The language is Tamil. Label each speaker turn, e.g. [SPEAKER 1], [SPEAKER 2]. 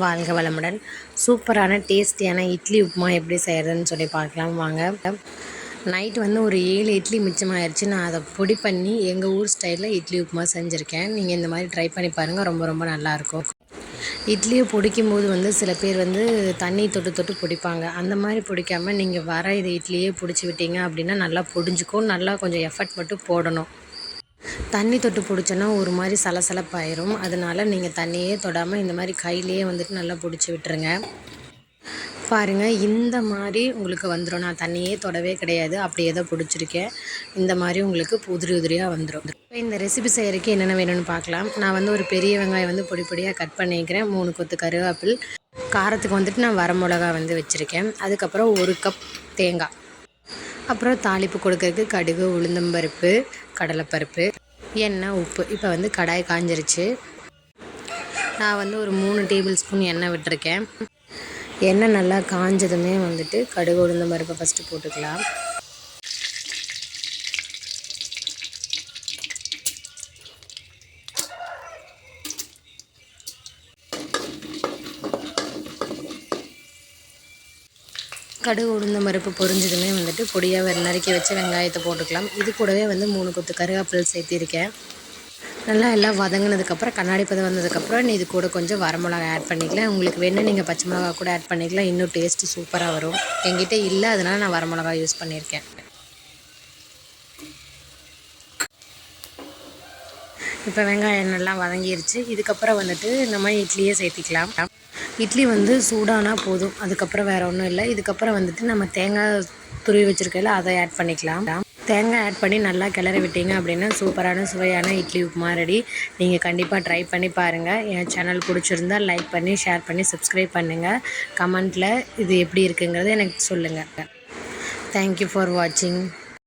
[SPEAKER 1] வாழ்க வளமுடன். சூப்பரான டேஸ்டியான இட்லி உப்புமா எப்படி செய்கிறதுன்னு சொல்லி பார்க்கலாம் வாங்க. நைட் வந்து ஒரு 7 இட்லி மிச்சமாகிடுச்சு. நான் அதை பொடி பண்ணி எங்கள் ஊர் ஸ்டைலில் இட்லி உப்புமா செஞ்சுருக்கேன். நீங்கள் இந்த மாதிரி ட்ரை பண்ணி பாருங்கள், ரொம்ப ரொம்ப நல்லாயிருக்கும். இட்லியை பொடிக்கும் போது வந்து சில பேர் வந்து தண்ணி தொட்டு தொட்டு பொடிப்பாங்க. அந்த மாதிரி பொடிக்காமல் நீங்கள் வர இது இட்லியே பிடிச்சி விட்டீங்க அப்படின்னா நல்லா பொடிஞ்சிக்கும். நல்லா கொஞ்சம் எஃபர்ட் மட்டும் போடணும். தண்ணி தொட்டு பிடிச்சோன்னா ஒரு மாதிரி சலசலப்பாயிரும். அதனால் நீங்கள் தண்ணியே தொடாமல் இந்த மாதிரி கையிலேயே வந்துட்டு நல்லா பிடிச்சி விட்டுருங்க. பாருங்கள், இந்த மாதிரி உங்களுக்கு வந்துடும். நான் தண்ணியே தொடவே கிடையாது, அப்படியே தான் பிடிச்சிருக்கேன். இந்த மாதிரி உங்களுக்கு உதிரி உதிரியாக வந்துடும். இப்போ இந்த ரெசிபி செய்கிறதுக்கு என்னென்ன வேணும்னு பார்க்கலாம். நான் வந்து ஒரு பெரிய வெங்காயம் வந்து பொடி பொடியாக கட் பண்ணிக்கிறேன். 3 கொத்து கருவேப்பில். காரத்துக்கு வந்துட்டு நான் வரமிளகா வந்து வச்சுருக்கேன். அதுக்கப்புறம் 1 கப் தேங்காய். அப்புறம் தாளிப்பு கொடுக்கறதுக்கு கடுகு, உளுந்தம்பருப்பு, கடலைப்பருப்பு, எண்ணெய், உப்பு. இப்போ வந்து கடாய் காஞ்சிருச்சு. நான் வந்து ஒரு 3 டேபிள் ஸ்பூன் எண்ணெய் விட்டுருக்கேன். எண்ணெய் நல்லா காஞ்சதுமே வந்துட்டு கடுகு, உளுந்தம்பருப்பை ஃபஸ்ட்டு போட்டுக்கலாம். கடுகு, உளுந்தம்பருப்பு பொரிஞ்சதுமே வந்துட்டு பொடியாக நறுக்கி வச்ச வெங்காயத்தை போட்டுக்கலாம். இது கூடவே வந்து 3 கொத்து கருவேப்பிலை சேர்த்திருக்கேன். நல்லா எல்லாம் வதங்கினதுக்கப்புறம் கண்ணாடி பதம் வந்ததுக்கப்புறம் இது கூட கொஞ்சம் வரமிளகா ஆட் பண்ணிக்கலாம். உங்களுக்கு வேணும் நீங்கள் பச்சை மிளகா கூட ஆட் பண்ணிக்கலாம். இன்னும் டேஸ்ட்டு சூப்பராக வரும். என்கிட்ட இல்லை, அதனால் நான் வரமிளகா யூஸ் பண்ணியிருக்கேன். இப்போ வெங்காயம் நல்லா வதங்கிருச்சு. இதுக்கப்புறம் வந்துட்டு நம்ம இட்லியே சேர்த்திக்கலாம். இட்லி வந்து சூடானா போதும், அதுக்கப்புறம் வேறு ஒன்றும் இல்லை. இதுக்கப்புறம் வந்துட்டு நம்ம தேங்காய் துருவி வச்சுருக்கையில் அதை ஆட் பண்ணிக்கலாம். தேங்காய் ஆட் பண்ணி நல்லா கிளறி விட்டீங்க அப்படின்னா சூப்பரான சுவையான இட்லி உப்புமா ரெடி. நீங்கள் கண்டிப்பாக ட்ரை பண்ணி பாருங்கள். என் சேனல் பிடிச்சிருந்தால் லைக் பண்ணி, ஷேர் பண்ணி, சப்ஸ்கிரைப் பண்ணுங்கள். கமெண்ட்டில் இது எப்படி இருக்குங்கிறது எனக்கு சொல்லுங்கள். தேங்க்யூ ஃபார் வாட்சிங்.